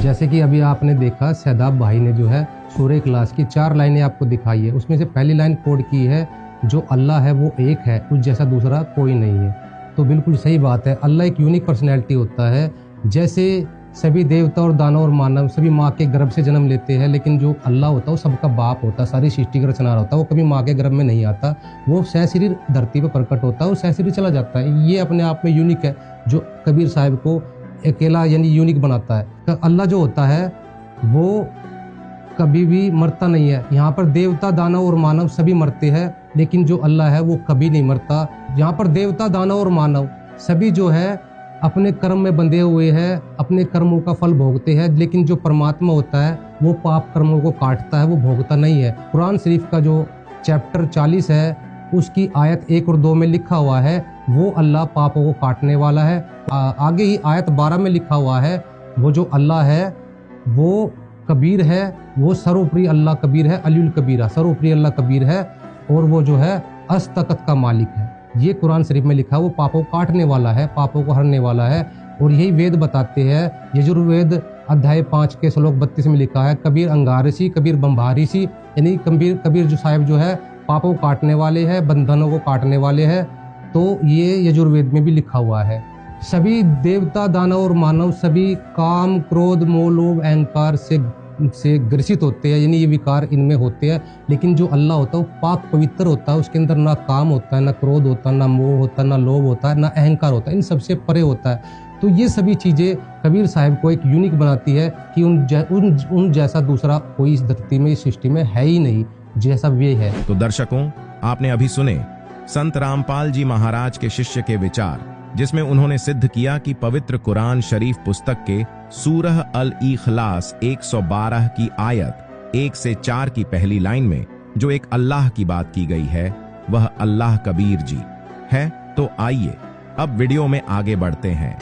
जैसे कि अभी आपने देखा शहदाब भाई ने जो है सूरह इखलास की 4 लाइनें आपको दिखाई है, उसमें से पहली लाइन कोड की है जो अल्लाह है वो एक है, उस जैसा दूसरा कोई नहीं है। तो बिल्कुल सही बात है, अल्लाह एक यूनिक पर्सनैलिटी होता है। जैसे सभी देवता और दानव और मानव सभी माँ के गर्भ से जन्म लेते हैं, लेकिन जो अल्लाह होता है वो सबका बाप होता है, सारी सृष्टि का रचनार होता है। वो कभी माँ के गर्भ में नहीं आता, वो सहशरीर धरती पर प्रकट होता है और सहशरीर चला जाता है। ये अपने आप में यूनिक है, जो कबीर साहब को अकेला यानी यूनिक बनाता है। तो अल्लाह जो होता है वो कभी भी मरता नहीं है। यहाँ पर देवता दानव और मानव सभी मरते हैं, लेकिन जो अल्लाह है वो कभी नहीं मरता। यहाँ पर देवता दानव और मानव सभी जो है अपने कर्म में बंधे हुए हैं, अपने कर्मों का फल भोगते हैं, लेकिन जो परमात्मा होता है वो पाप कर्मों को काटता है, वो भोगता नहीं है। कुरान शरीफ का जो चैप्टर 40 है उसकी आयत 1 और 2 में लिखा हुआ है वो अल्लाह पापों को काटने वाला है। आगे ही आयत 12 में लिखा हुआ है वो जो अल्लाह है वो कबीर है, वो सर्वोपरि अल्लाह कबीर है, अलीउल कबीरा, सर्वोपरि अल्लाह कबीर है और वो जो है अस्तकत का मालिक है। ये कुरान शरीफ में लिखा है, वो पापों को काटने वाला है, पापों को हरने वाला है। और यही वेद बताते हैं, यजुर्वेद अध्याय 5 के श्लोक 32 में लिखा है कबीर अंगारसी, कबीर बम्भारिसी, यानी कबीर जो साहिब जो है पापों को काटने वाले हैं, बंधनों को काटने वाले हैं। तो ये यजुर्वेद में भी लिखा हुआ है। सभी देवता दानव और मानव सभी काम क्रोध मोह लोभ अहंकार से ग्रसित होते हैं, यानी ये विकार इनमें होते हैं। लेकिन जो अल्लाह होता है वो पाक पवित्र होता है, उसके अंदर ना काम होता है, ना क्रोध होता है, ना मोह होता है, ना लोभ होता है, ना अहंकार होता है, इन सबसे परे होता है। तो ये सभी चीज़ें कबीर साहब को एक यूनिक बनाती है कि उन जैसा दूसरा कोई इस धरती में, इस सृष्टि में है ही नहीं जैसा वे है। तो दर्शकों, आपने अभी सुने संत रामपाल जी महाराज के शिष्य के विचार, जिसमें उन्होंने सिद्ध किया कि पवित्र कुरान शरीफ पुस्तक के सूरह अल इखलास 112 की आयत 1 से 4 की पहली लाइन में जो एक अल्लाह की बात की गई है वह अल्लाह कबीर जी है। तो आइए अब वीडियो में आगे बढ़ते हैं।